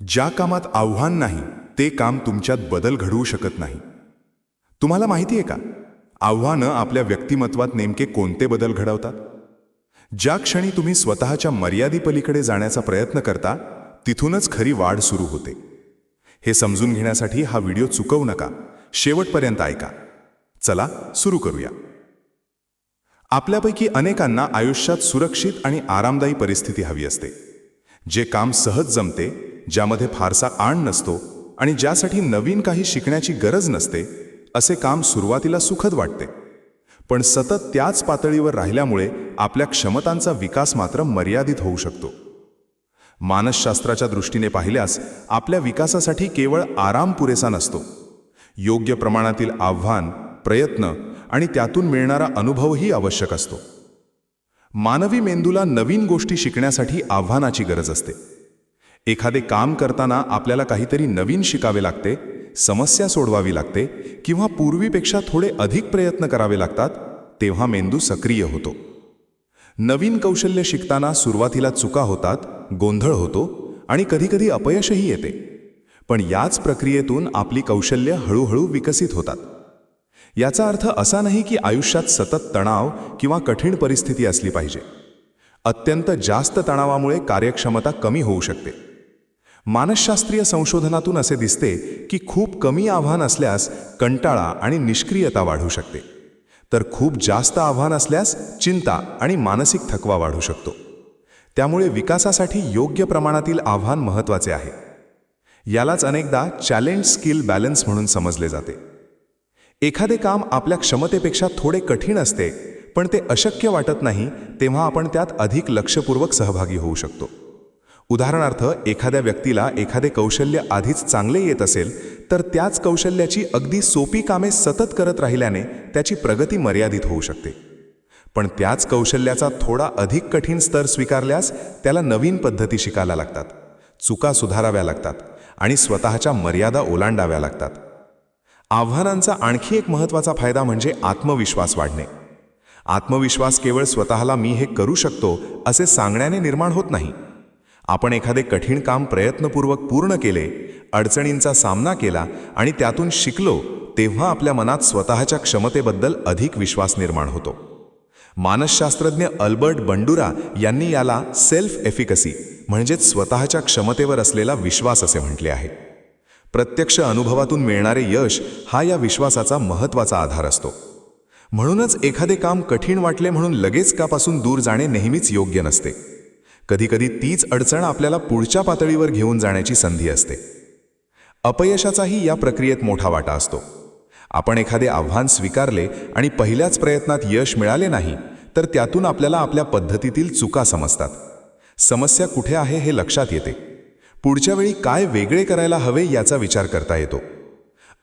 ज्या कामात आव्हान नाही ते काम तुमच्यात बदल घडवू शकत नाही. तुम्हाला माहिती आहे का, आव्हानं आपल्या व्यक्तिमत्वात नेमके कोणते बदल घडवतात? ज्या क्षणी तुम्ही स्वतःच्या मर्यादेपलीकडे जाण्याचा प्रयत्न करता, तिथूनच खरी वाढ सुरू होते. हे समजून घेण्यासाठी हा व्हिडिओ चुकवू नका, शेवटपर्यंत ऐका. चला सुरू करूया. आपल्यापैकी अनेकांना आयुष्यात सुरक्षित आणि आरामदायी परिस्थिती हवी असते. जे काम सहज जमते, ज्यामध्ये फारसा आण नसतो आणि ज्यासाठी नवीन काही शिकण्याची गरज नसते, असे काम सुरुवातीला सुखद वाटते. पण सतत त्याच पातळीवर राहिल्यामुळे आपल्या क्षमतांचा विकास मात्र मर्यादित होऊ शकतो. मानसशास्त्राच्या दृष्टीने पाहिल्यास आपल्या विकासासाठी केवळ आराम पुरेसा नसतो. योग्य प्रमाणातील आव्हान, प्रयत्न आणि त्यातून मिळणारा अनुभवही आवश्यक असतो. मानवी मेंदूला नवीन गोष्टी शिकण्यासाठी आव्हानाची गरज असते. एखादे काम करताना आपल्याला काहीतरी नवीन शिकावे लागते, समस्या सोडवावी लागते किंवा पूर्वीपेक्षा थोडे अधिक प्रयत्न करावे लागतात, तेव्हा मेंदू सक्रिय होतो. नवीन कौशल्य शिकताना सुरुवातीला चुका होतात, गोंधळ होतो आणि कधीकधी अपयशही येते. पण याच प्रक्रियेतून आपली कौशल्य हळूहळू विकसित होतात. याचा अर्थ असा नाही की आयुष्यात सतत तणाव किंवा कठीण परिस्थिती असली पाहिजे. अत्यंत जास्त तणावामुळे कार्यक्षमता कमी होऊ शकते. मानसशास्त्रीय संशोधनातून असे दिसते की खूप कमी आव्हान असल्यास कंटाळा आणि निष्क्रियता वाढू शकते, तर खूप जास्त आव्हान असल्यास चिंता आणि मानसिक थकवा वाढू शकतो. त्यामुळे विकासासाठी योग्य प्रमाणातील आव्हान महत्त्वाचे आहे. यालाच अनेकदा चॅलेंज स्किल बॅलन्स म्हणून समजले जाते. एखादे काम आपल्या क्षमतेपेक्षा थोडे कठीण असते, पण ते अशक्य वाटत नाही, तेव्हा आपण त्यात अधिक लक्षपूर्वक सहभागी होऊ शकतो. उदाहरणार्थ, एखाद्या व्यक्तीला एखादे कौशल्य आधीच चांगले येत असेल, तर त्याच कौशल्याची अगदी सोपी कामे सतत करत राहिल्याने त्याची प्रगती मर्यादित होऊ शकते. पण त्याच कौशल्याचा थोडा अधिक कठीण स्तर स्वीकारल्यास त्याला नवीन पद्धती शिकायला लागतात, चुका सुधाराव्या लागतात आणि स्वतःच्या मर्यादा ओलांडाव्या लागतात. आव्हानांचा आणखी एक महत्त्वाचा फायदा म्हणजे आत्मविश्वास वाढणे. आत्मविश्वास केवळ स्वतःला मी हे करू शकतो असे सांगण्याने निर्माण होत नाही. आपण एखादे कठीण काम प्रयत्नपूर्वक पूर्ण केले, अडचणींचा सामना केला आणि त्यातून शिकलो, तेव्हा आपल्या मनात स्वतःच्या क्षमतेबद्दल अधिक विश्वास निर्माण होतो. मानसशास्त्रज्ञ अल्बर्ट बंडुरा यांनी याला सेल्फ एफिकसी म्हणजेच स्वतःच्या क्षमतेवर असलेला विश्वास असे म्हटले आहे. प्रत्यक्ष अनुभवातून मिळणारे यश हा या विश्वासाचा महत्त्वाचा आधार असतो. म्हणूनच एखादे काम कठीण वाटले म्हणून लगेच कापासून दूर जाणे नेहमीच योग्य नसते. कधीकधी तीच अडचण आपल्याला पुढच्या पातळीवर घेऊन जाण्याची संधी असते. अपयशाचाही या प्रक्रियेत मोठा वाटा असतो. आपण एखादे आव्हान स्वीकारले आणि पहिल्याच प्रयत्नात यश मिळाले नाही, तर त्यातून आपल्याला आपल्या पद्धतीतील चुका समजतात. समस्या कुठे आहे हे लक्षात येते. पुढच्या वेळी काय वेगळे करायला हवे याचा विचार करता येतो.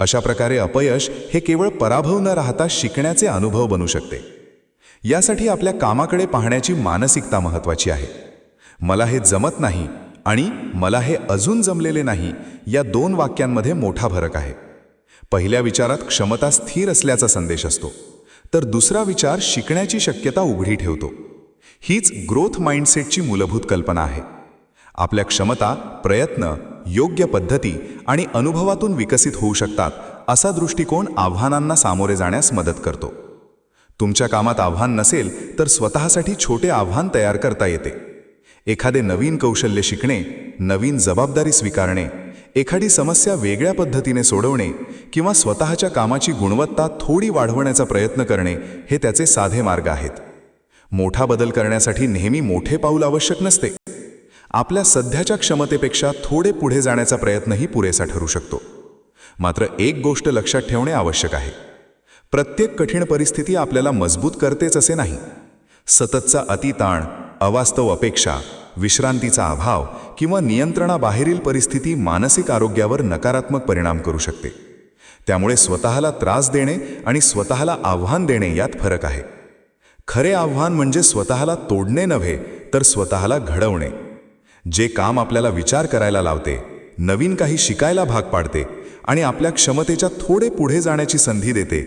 अशा प्रकारे अपयश हे केवळ पराभव न राहता शिकण्याचे अनुभव बनू शकते. यासाठी आपल्या कामाकडे पाहण्याची मानसिकता महत्त्वाची आहे. मला हे जमत नाही आणि मला हे अजून जमलेले नाही, या दोन वाक्यांमध्ये मोठा फरक आहे. पहिल्या विचारात क्षमता स्थिर असल्याचा संदेश असतो, तर दुसरा विचार शिकण्याची शक्यता उघडी ठेवतो. हीच ग्रोथ माइंडसेटची मूलभूत कल्पना आहे. आपल्या क्षमता, प्रयत्न, योग्य पद्धती आणि अनुभवातून विकसित होऊ शकतात, असा दृष्टिकोन आव्हानांना सामोरे जाण्यास मदत करतो. तुमच्या कामात आव्हान नसेल तर स्वतःसाठी छोटे आव्हान तयार करता येते. एखादे नवीन कौशल्य शिकणे, नवीन जबाबदारी स्वीकारणे, एखादी समस्या वेगळ्या पद्धतीने सोडवणे किंवा स्वतःच्या कामाची गुणवत्ता थोडी वाढवण्याचा प्रयत्न करणे हे त्याचे साधे मार्ग आहेत. मोठा बदल करण्यासाठी नेहमी मोठे पाऊल आवश्यक नसते. आपल्या सध्याच्या क्षमतेपेक्षा थोडे पुढे जाण्याचा प्रयत्नही पुरेसा ठरू शकतो. मात्र एक गोष्ट लक्षात ठेवणे आवश्यक आहे. प्रत्येक कठीण परिस्थिती आपल्याला मजबूत करतेच असे नाही. सततचा अतिताण, अवास्तव अपेक्षा, विश्रांतीचा अभाव किंवा नियंत्रणाबाहेरील परिस्थिती मानसिक आरोग्यावर नकारात्मक परिणाम करू शकते. त्यामुळे स्वतःला त्रास देणे आणि स्वतःला आव्हान देणे यात फरक आहे. खरे आव्हान म्हणजे स्वतःला तोडणे नव्हे, तर स्वतःला घडवणे. जे काम आपल्याला विचार करायला लावते, नवीन काही शिकायला भाग पाडते आणि आपल्या क्षमतेच्या थोडे पुढे जाण्याची संधी देते,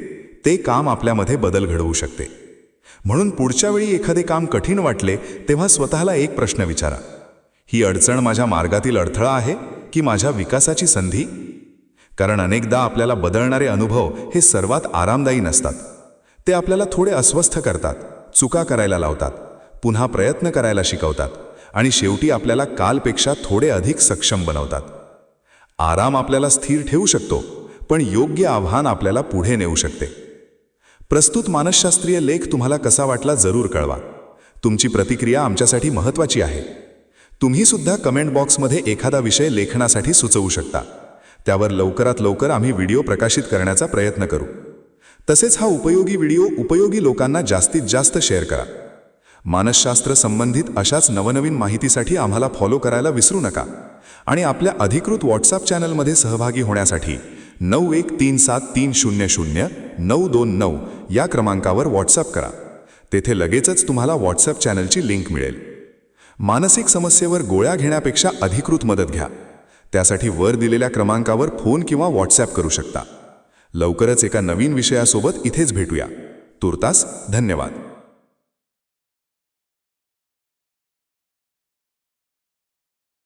ते काम आपल्यामध्ये बदल घडवू शकते. म्हणून पुढच्या वेळी एखादे काम कठीण वाटले तेव्हा स्वतःला एक प्रश्न विचारा. ही अडचण माझ्या मार्गातील अडथळा आहे की माझ्या विकासाची संधी? कारण अनेकदा आपल्याला बदलणारे अनुभव हे सर्वात आरामदायी नसतात. ते आपल्याला थोडे अस्वस्थ करतात, चुका करायला लावतात, पुन्हा प्रयत्न करायला शिकवतात आणि शेवटी आपल्याला कालपेक्षा थोडे अधिक सक्षम बनवतात. आराम आपल्याला स्थिर ठेवू शकतो, पण योग्य आव्हान आपल्याला पुढे नेऊ शकते. प्रस्तुत मानसशास्त्रीय लेख तुम्हाला कसा वाटला जरूर कळवा. तुमची प्रतिक्रिया आमच्यासाठी महत्त्वाची आहे. तुम्ही सुद्धा कमेंट बॉक्समध्ये एखादा विषय लेखनासाठी सुचवू शकता. त्यावर लवकरात लवकर आम्ही व्हिडिओ प्रकाशित करण्याचा प्रयत्न करू. तसेच हा उपयोगी व्हिडिओ उपयोगी लोकांना जास्तीत जास्त शेअर करा. मानसशास्त्र संबंधित अशाच नवनवीन माहितीसाठी आम्हाला फॉलो करायला विसरू नका. आणि आपल्या अधिकृत व्हॉट्सअप चॅनलमध्ये सहभागी होण्यासाठी 9137300929 या क्रमांकावर व्हॉट्सअप करा. तेथे लगेचच तुम्हाला व्हॉट्सअप चॅनलची लिंक मिळेल. मानसिक समस्येवर गोळ्या घेण्यापेक्षा अधिकृत मदत घ्या. त्यासाठी वर दिलेल्या क्रमांकावर फोन किंवा व्हॉट्सअप करू शकता. लवकरच एका नवीन विषयासोबत इथेच भेटूया. तूर्तास धन्यवाद.